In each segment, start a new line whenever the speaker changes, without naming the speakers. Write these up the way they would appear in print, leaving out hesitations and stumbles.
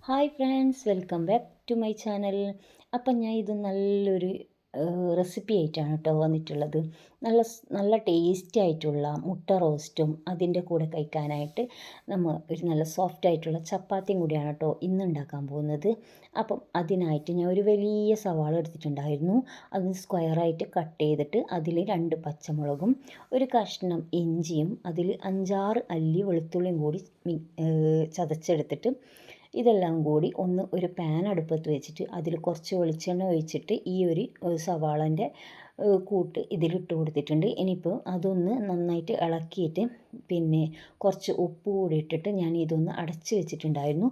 Hi friends, welcome back to my channel. അപ്പം ഞാൻ ഇത് നല്ലൊരു റെസിപ്പി ആയിട്ടാണ് കേട്ടോ വന്നിട്ടുള്ളത്. നല്ല ടേസ്റ്റി ആയിട്ടുള്ള മുട്ട റോസ്റ്റും അതിൻ്റെ കൂടെ കഴിക്കാനായിട്ട് നമ്മൾ ഒരു നല്ല സോഫ്റ്റ് ആയിട്ടുള്ള ചപ്പാത്തിയും കൂടിയാണ് കേട്ടോ ഇന്ന് ഉണ്ടാക്കാൻ പോകുന്നത്. അപ്പം അതിനായിട്ട് ഞാൻ ഒരു വലിയ സവാള എടുത്തിട്ടുണ്ടായിരുന്നു. അത് സ്ക്വയറായിട്ട് കട്ട് ചെയ്തിട്ട് അതിൽ 2 പച്ചമുളകും ഒരു കഷ്ണം ഇഞ്ചിയും അതിൽ 5-6 അല്ലി വെളുത്തുള്ളിയും കൂടി ചതച്ചെടുത്തിട്ട് ഇതെല്ലാം കൂടി ഒരു പാൻ അടുപ്പത്ത് വെച്ചിട്ട് അതിൽ കുറച്ച് വെളിച്ചെണ്ണ ഒഴിച്ചിട്ട് ഈ ഒരു സവാളൻ്റെ കൂട്ട് ഇതിലിട്ട് കൊടുത്തിട്ടുണ്ട്. ഇനിയിപ്പോൾ അതൊന്ന് നന്നായിട്ട് ഇളക്കിയിട്ട് പിന്നെ കുറച്ച് ഉപ്പ് കൂടി ഇട്ടിട്ട് ഞാൻ ഇതൊന്ന് അടച്ച് വെച്ചിട്ടുണ്ടായിരുന്നു.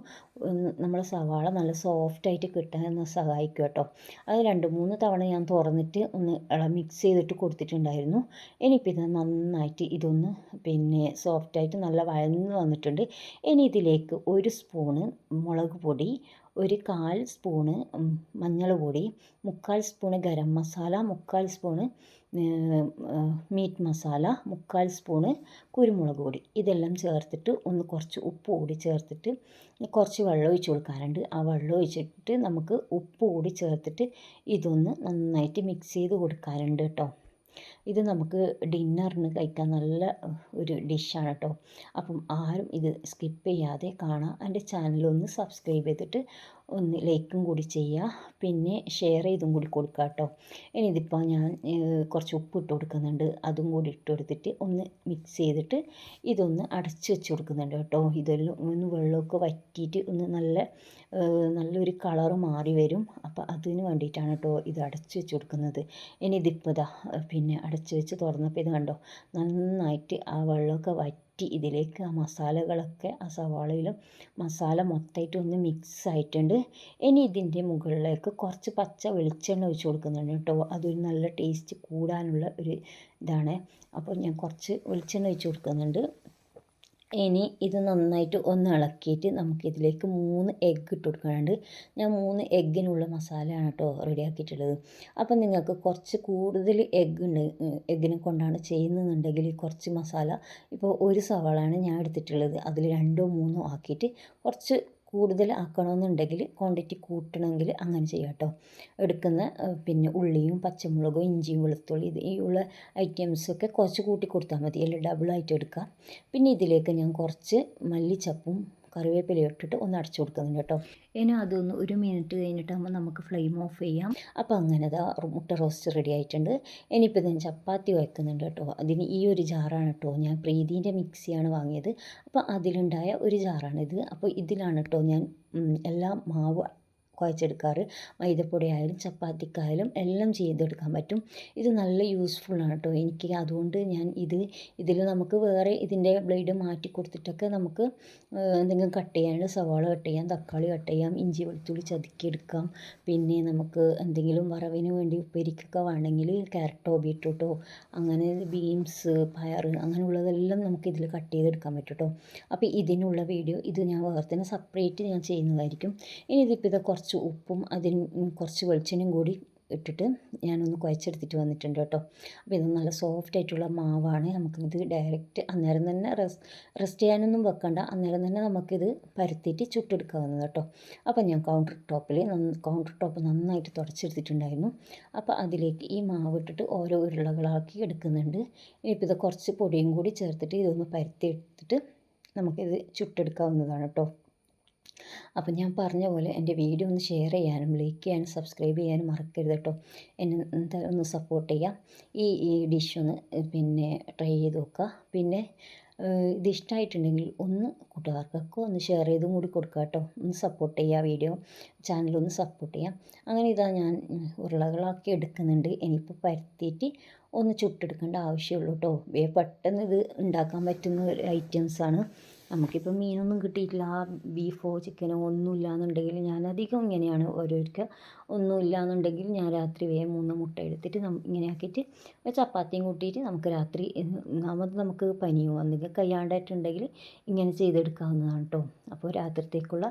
നമ്മളെ സവാള നല്ല സോഫ്റ്റായിട്ട് കിട്ടാൻ സഹായിക്കും കേട്ടോ. അത് 2-3 തവണ ഞാൻ തുറന്നിട്ട് ഒന്ന് മിക്സ് ചെയ്തിട്ട് കൊടുത്തിട്ടുണ്ടായിരുന്നു. ഇനിയിപ്പോൾ ഇത് നന്നായിട്ട് ഇതൊന്ന് സോഫ്റ്റായിട്ട് നല്ല വഴന്ന് വന്നിട്ടുണ്ട്. ഇനി ഇതിലേക്ക് 1 സ്പൂണ് മുളക് പൊടി, 1/4 സ്പൂണ് മഞ്ഞൾ പൊടി, 3/4 spoon garam masala, 3/4 spoon meat masala, 3/4 spoon കുരുമുളക് പൊടി, ഇതെല്ലാം ചേർത്തിട്ട് കുറച്ച് ഉപ്പ് കൂടി ചേർത്തിട്ട് കുറച്ച് വെള്ളം ഒഴിച്ച് കൊടുക്കാനുണ്ട്. ആ വെള്ളം ഒഴിച്ചിട്ട് നമുക്ക് ഉപ്പ് കൂടി ചേർത്തിട്ട് ഇതൊന്ന് നന്നായിട്ട് മിക്സ് ചെയ്ത് കൊടുക്കാനുണ്ട് കേട്ടോ. ഇത് നമുക്ക് ഡിന്നറിന് കഴിക്കാൻ നല്ല ഒരു ഡിഷാണ് കേട്ടോ. അപ്പം ആരും ഇത് സ്കിപ്പ് ചെയ്യാതെ കാണാം. എൻ്റെ ചാനലൊന്ന് സബ്സ്ക്രൈബ് ചെയ്തിട്ട് ഒന്ന് ലൈക്കും കൂടി ചെയ്യുക, പിന്നെ ഷെയർ ചെയ്തും കൂടി കൊടുക്കുക കേട്ടോ. ഇനി ഇതിപ്പോൾ ഞാൻ കുറച്ച് ഉപ്പ് ഇട്ട് കൊടുക്കുന്നുണ്ട്, അതും കൂടി ഇട്ട് കൊടുത്തിട്ട് ഒന്ന് മിക്സ് ചെയ്തിട്ട് ഇതൊന്ന് അടച്ച് വെച്ച് കൊടുക്കുന്നുണ്ട് കേട്ടോ. ഇതെല്ലാം ഒന്ന് വെള്ളമൊക്കെ വറ്റിയിട്ട് ഒന്ന് നല്ലൊരു കളറ് മാറി വരും. അപ്പോൾ അതിന് വേണ്ടിയിട്ടാണ് കേട്ടോ ഇത് അടച്ച് വെച്ച് കൊടുക്കുന്നത്. ഇനി ഇതിപ്പോൾ അടച്ച് വെച്ച് തുറന്നപ്പോൾ ഇത് കണ്ടോ, നന്നായിട്ട് ആ വെള്ളമൊക്കെ വറ്റി ഇതിലേക്ക് ആ മസാലകളൊക്കെ ആ സവാളയിലും മസാല മൊത്തമായിട്ട് ഒന്ന് മിക്സ് ആയിട്ടുണ്ട്. ഇനി ഇതിൻ്റെ മുകളിലേക്ക് കുറച്ച് പച്ച വെളിച്ചെണ്ണ ഒഴിച്ച് കൊടുക്കുന്നുണ്ട് കേട്ടോ. അതൊരു നല്ല ടേസ്റ്റ് കൂടാനുള്ള ഒരു ഇതാണ്. അപ്പോൾ ഞാൻ കുറച്ച് വെളിച്ചെണ്ണ ഒഴിച്ച് കൊടുക്കുന്നുണ്ട്. ഇനി ഇത് നന്നായിട്ട് ഒന്ന് ഇളക്കിയിട്ട് നമുക്കിതിലേക്ക് 3 എഗ്ഗ് ഇട്ട് കൊടുക്കാനുണ്ട്. ഞാൻ 3 എഗ്ഗിനുള്ള മസാലയാണ് കേട്ടോ റെഡിയാക്കിയിട്ടുള്ളത്. അപ്പം നിങ്ങൾക്ക് കുറച്ച് കൂടുതൽ എഗ്ഗിനെ കൊണ്ടാണ് ചെയ്യുന്നതെന്നുണ്ടെങ്കിൽ കുറച്ച് മസാല, ഇപ്പോൾ 1 സവാളയാണ് ഞാൻ എടുത്തിട്ടുള്ളത്, അതിൽ 2-3 ആക്കിയിട്ട് കുറച്ച് കൂടുതൽ ആക്കണമെന്നുണ്ടെങ്കിൽ ക്വാണ്ടിറ്റി കൂട്ടണമെങ്കിൽ അങ്ങനെ ചെയ്യാം കേട്ടോ. എടുക്കുന്ന ഉള്ളിയും പച്ചമുളകും ഇഞ്ചിയും വെളുത്തുള്ളി ഈ ഉള്ള ഐറ്റംസൊക്കെ കുറച്ച് കൂട്ടി കൊടുത്താൽ മതി, അല്ലെങ്കിൽ ഡബിളായിട്ട് എടുക്കാം. പിന്നെ ഇതിലേക്ക് ഞാൻ കുറച്ച് മല്ലിച്ചപ്പും കറിവേപ്പിലയും ഇട്ടിട്ട് ഒന്ന് അടച്ചു കൊടുക്കുന്നുണ്ട് കേട്ടോ. ഇനി അതൊന്ന് 1 മിനിറ്റ് കഴിഞ്ഞിട്ടാകുമ്പോൾ നമുക്ക് ഫ്ലെയിം ഓഫ് ചെയ്യാം. അപ്പോൾ അങ്ങനെ മുട്ട റോസ്റ്റ് റെഡി ആയിട്ടുണ്ട്. ഇനിയിപ്പോൾ ഞാൻ ചപ്പാത്തി വയ്ക്കുന്നുണ്ട് കേട്ടോ. അതിന് ഈ ഒരു ജാറാണ് കേട്ടോ, ഞാൻ പ്രീതിൻ്റെ മിക്സിയാണ് വാങ്ങിയത്. അപ്പോൾ അതിലുണ്ടായ ഒരു ജാറാണിത്. അപ്പോൾ ഇതിലാണ് കേട്ടോ ഞാൻ എല്ലാ മാവ് കുഴച്ചെടുക്കാറ്. മൈദപ്പൊടി ആയാലും ചപ്പാത്തിക്കായാലും എല്ലാം ചെയ്തെടുക്കാൻ പറ്റും. ഇത് നല്ല യൂസ്ഫുള്ളാണ് കേട്ടോ എനിക്ക്. അതുകൊണ്ട് ഞാൻ ഇതിൽ നമുക്ക് വേറെ ഇതിൻ്റെ ബ്ലേഡ് മാറ്റി കൊടുത്തിട്ടൊക്കെ നമുക്ക് എന്തെങ്കിലും കട്ട് ചെയ്യാനുണ്ട്, സവാള കട്ട് ചെയ്യാം, തക്കാളി കട്ട് ചെയ്യാം, ഇഞ്ചി വെളുത്തുള്ളി ചതുക്കിയെടുക്കാം. പിന്നെ നമുക്ക് എന്തെങ്കിലും വറവിന് വേണ്ടി ഉപ്പേരിക്കൊക്കെ വേണമെങ്കിൽ ക്യാരറ്റോ ബീട്രൂട്ടോ അങ്ങനെ ബീൻസ് പയർ അങ്ങനെയുള്ളതെല്ലാം നമുക്ക് ഇതിൽ കട്ട് ചെയ്തെടുക്കാൻ പറ്റും കേട്ടോ. അപ്പോൾ ഇതിനുള്ള വീഡിയോ ഞാൻ വേറെ തന്നെ സെപ്പറേറ്റ് ഞാൻ ചെയ്യുന്നതായിരിക്കും. ഇനി ഇതിപ്പോൾ കുറച്ച് ഉപ്പും കുറച്ച് വെളിച്ചെണ്ണയും കൂടി ഇട്ടിട്ട് ഞാനൊന്ന് കുഴച്ചെടുത്തിട്ട് വന്നിട്ടുണ്ട് കേട്ടോ. അപ്പോൾ ഇത് നല്ല സോഫ്റ്റ് ആയിട്ടുള്ള മാവാണ്. നമുക്കിത് ഡയറക്റ്റ് അന്നേരം തന്നെ റെസ്റ്റ് ചെയ്യാനൊന്നും വെക്കണ്ട, അന്നേരം തന്നെ നമുക്കിത് പരത്തിയിട്ട് ചുട്ടെടുക്കാവുന്നത് കേട്ടോ. അപ്പോൾ ഞാൻ കൗണ്ടർ ടോപ്പ് നന്നായിട്ട് തുടച്ചെടുത്തിട്ടുണ്ടായിരുന്നു. അപ്പോൾ അതിലേക്ക് ഈ മാവ് ഇട്ടിട്ട് ഓരോ ഉരുളകളാക്കി എടുക്കുന്നുണ്ട്. ഇനിയിപ്പോൾ ഇത് കുറച്ച് പൊടിയും കൂടി ചേർത്തിട്ട് ഇതൊന്ന് പരത്തി എടുത്തിട്ട് നമുക്കിത് ചുട്ടെടുക്കാവുന്നതാണ് കേട്ടോ. അപ്പം ഞാൻ പറഞ്ഞ പോലെ എൻ്റെ വീഡിയോ ഒന്ന് ഷെയർ ചെയ്യാനും ലൈക്ക് ചെയ്യാനും സബ്സ്ക്രൈബ് ചെയ്യാനും മറക്കരുത് കേട്ടോ. എന്നെ എന്തായാലും ഒന്ന് സപ്പോർട്ട് ചെയ്യാം. ഈ ഡിഷ് ഒന്ന് ട്രൈ ചെയ്ത് നോക്കുക. പിന്നെ ഇത് ഇഷ്ടമായിട്ടുണ്ടെങ്കിൽ ഒന്ന് കൂട്ടുകാർക്കൊക്കെ ഒന്ന് ഷെയർ ചെയ്തും കൂടി കൊടുക്കുക കേട്ടോ. ഒന്ന് സപ്പോർട്ട് ചെയ്യുക, ചാനലൊന്ന് സപ്പോർട്ട് ചെയ്യാം. അങ്ങനെ ഞാൻ ഉരുളകളാക്കി എടുക്കുന്നുണ്ട്. ഇനിയിപ്പോൾ പരത്തിയിട്ട് ഒന്ന് ചുട്ടെടുക്കേണ്ട ആവശ്യമുള്ളൂ കേട്ടോ. പെട്ടെന്ന് ഇത് ഉണ്ടാക്കാൻ പറ്റുന്ന ഒരു ഐറ്റംസാണ്. നമുക്കിപ്പോൾ മീനൊന്നും കിട്ടിയിട്ടില്ല, ബീഫോ ചിക്കനോ ഒന്നും ഇല്ലയെന്നുണ്ടെങ്കിൽ ഞാൻ അധികം ഇങ്ങനെയാണ് ഓരോരുത്തർ ഒന്നും ഇല്ലയെന്നുണ്ടെങ്കിൽ ഞാൻ രാത്രി വേഗം 3 മുട്ട എടുത്തിട്ട് ഇങ്ങനെ ആക്കിയിട്ട് ചപ്പാത്തിയും കൂട്ടിയിട്ട് നമുക്ക് രാത്രി നമുക്ക് പനിയോ എന്തെങ്കിലും കഴിയാണ്ടായിട്ടുണ്ടെങ്കിൽ ഇങ്ങനെ ചെയ്തെടുക്കാവുന്നതാണ് കേട്ടോ. അപ്പോൾ രാത്രിത്തേക്കുള്ള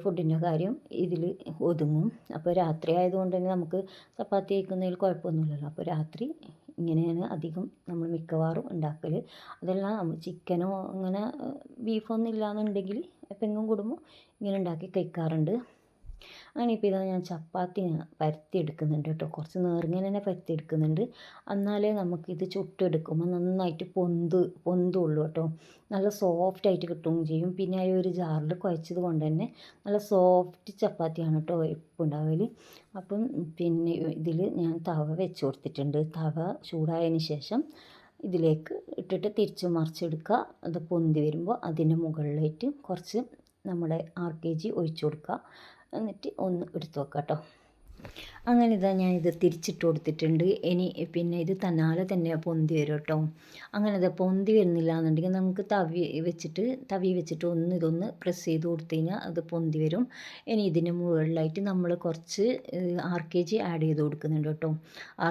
ഫുഡിൻ്റെ കാര്യം ഇതിൽ ഒതുങ്ങും. അപ്പോൾ രാത്രി ആയതുകൊണ്ട് തന്നെ നമുക്ക് ചപ്പാത്തി കഴിക്കുന്നതിൽ കുഴപ്പമൊന്നുമില്ലല്ലോ. അപ്പോൾ രാത്രി ഇങ്ങനെയാണ് അധികം നമ്മൾ മിക്കവാറും ഉണ്ടാക്കൽ. അതെല്ലാം നമ്മൾ ചിക്കനോ അങ്ങനെ ബീഫൊന്നും ഇല്ലാന്നുണ്ടെങ്കിൽ എപ്പോഴെങ്കിലും കൂടുമ്പോൾ ഇങ്ങനെ ഉണ്ടാക്കി കഴിക്കാറുണ്ട്. അങ്ങനെ ഇപ്പോൾ ഇതാ ഞാൻ ചപ്പാത്തി പരത്തി എടുക്കുന്നുണ്ട് കേട്ടോ. കുറച്ച് നേർങ്ങനെ തന്നെ പരത്തി എടുക്കുന്നുണ്ട്. എന്നാലേ നമുക്കിത് ചുട്ടെടുക്കുമ്പോൾ നന്നായിട്ട് പൊന്തുള്ളൂ കേട്ടോ. നല്ല സോഫ്റ്റായിട്ട് കിട്ടുകയും ചെയ്യും. പിന്നെ ആ ഒരു ജാറിൽ കുഴച്ചത് കൊണ്ട് തന്നെ നല്ല സോഫ്റ്റ് ചപ്പാത്തിയാണ് കേട്ടോ ഇപ്പോൾ ഉണ്ടാവൽ. അപ്പം പിന്നെ ഇതിൽ ഞാൻ തവ വെച്ച് കൊടുത്തിട്ടുണ്ട്. തവ ചൂടായതിന് ശേഷം ഇതിലേക്ക് ഇട്ടിട്ട് തിരിച്ച് മറിച്ചെടുക്കുക. അത് പൊന്തി വരുമ്പോൾ അതിൻ്റെ മുകളിലായിട്ട് കുറച്ച് നമ്മുടെ RKG ഒഴിച്ചു കൊടുക്കുക. എന്നിട്ട് ഒന്ന് എടുത്ത് വെക്കാം കേട്ടോ. അങ്ങനെ ഇതാ ഞാനിത് തിരിച്ചിട്ട് കൊടുത്തിട്ടുണ്ട്. ഇനി പിന്നെ ഇത് തന്നാലെ തന്നെ പൊന്തി വരും കേട്ടോ. അങ്ങനെ ഇത് പൊന്തി വരുന്നില്ല എന്നുണ്ടെങ്കിൽ നമുക്ക് തവി വെച്ചിട്ട് ഇതൊന്ന് പ്രസ് ചെയ്ത് കൊടുത്തു കഴിഞ്ഞാൽ അത് പൊന്തി വരും. ഇനി ഇതിന് മുകളിലായിട്ട് നമ്മൾ കുറച്ച് RKG ആഡ് ചെയ്ത് കൊടുക്കുന്നുണ്ട് കേട്ടോ.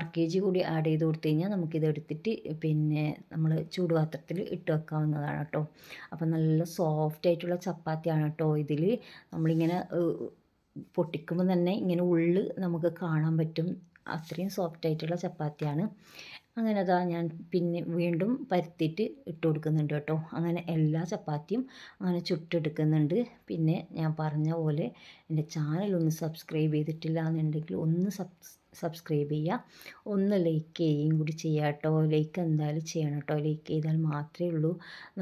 RKG കൂടി ആഡ് ചെയ്ത് കൊടുത്തു കഴിഞ്ഞാൽ നമുക്കിത് എടുത്തിട്ട് പിന്നെ നമ്മൾ ചൂടുപാത്രത്തിൽ ഇട്ട് വെക്കാവുന്നതാണ് കേട്ടോ. അപ്പം നല്ല സോഫ്റ്റ് ആയിട്ടുള്ള ചപ്പാത്തിയാണ് കേട്ടോ. ഇതിൽ നമ്മളിങ്ങനെ പൊട്ടിക്കുമ്പോൾ തന്നെ ഇങ്ങനെ ഉള്ള് നമുക്ക് കാണാൻ പറ്റും. അത്രയും സോഫ്റ്റ് ആയിട്ടുള്ള ചപ്പാത്തിയാണ്. അങ്ങനെ അതാ ഞാൻ പിന്നെ വീണ്ടും പരത്തിയിട്ട് ഇട്ട് കൊടുക്കുന്നുണ്ട് കേട്ടോ. അങ്ങനെ എല്ലാ ചപ്പാത്തിയും അങ്ങനെ ചുട്ടെടുക്കുന്നുണ്ട്. പിന്നെ ഞാൻ പറഞ്ഞ പോലെ എൻ്റെ ചാനലൊന്ന് സബ്സ്ക്രൈബ് ചെയ്തിട്ടില്ല എന്നുണ്ടെങ്കിൽ ഒന്ന് സബ്സ്ക്രൈബ് ചെയ്യുക. ഒന്ന് ലൈക്ക് ചെയ്യുകയും കൂടി ചെയ്യുക കേട്ടോ. ലൈക്ക് എന്തായാലും ചെയ്യണം കേട്ടോ. ലൈക്ക് ചെയ്താൽ മാത്രമേ ഉള്ളൂ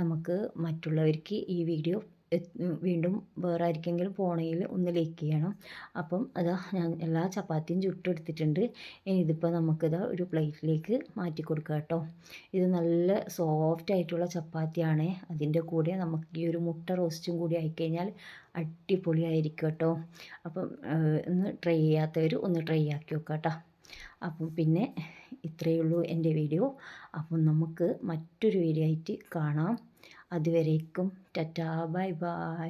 നമുക്ക് മറ്റുള്ളവർക്ക് ഈ വീഡിയോ വീണ്ടും വേറെ ആർക്കെങ്കിലും പോണെങ്കിൽ ഒന്ന് ലൈക്ക് ചെയ്യണം. അപ്പം അതാ ഞാൻ എല്ലാ ചപ്പാത്തിയും ചുട്ടെടുത്തിട്ടുണ്ട്. ഇനി ഇതിപ്പോൾ നമുക്കിതാ ഒരു പ്ലേറ്റിലേക്ക് മാറ്റി കൊടുക്കാം കേട്ടോ. ഇത് നല്ല സോഫ്റ്റ് ആയിട്ടുള്ള ചപ്പാത്തിയാണ്. അതിൻ്റെ കൂടെ നമുക്ക് ഈ ഒരു മുട്ട റോസ്റ്റും കൂടി ആയിക്കഴിഞ്ഞാൽ അടിപൊളിയായിരിക്കും കേട്ടോ. അപ്പം ഒന്ന് ട്രൈ ചെയ്യാത്തവർ ഒന്ന് ട്രൈ ആക്കി നോക്കാം കേട്ടോ. അപ്പം പിന്നെ ഇത്രയേ ഉള്ളൂ എൻ്റെ വീഡിയോ. അപ്പം നമുക്ക് മറ്റൊരു വീഡിയോ ആയിട്ട് കാണാം. അതുവരേക്കും ടാറ്റാ ബൈ ബൈ.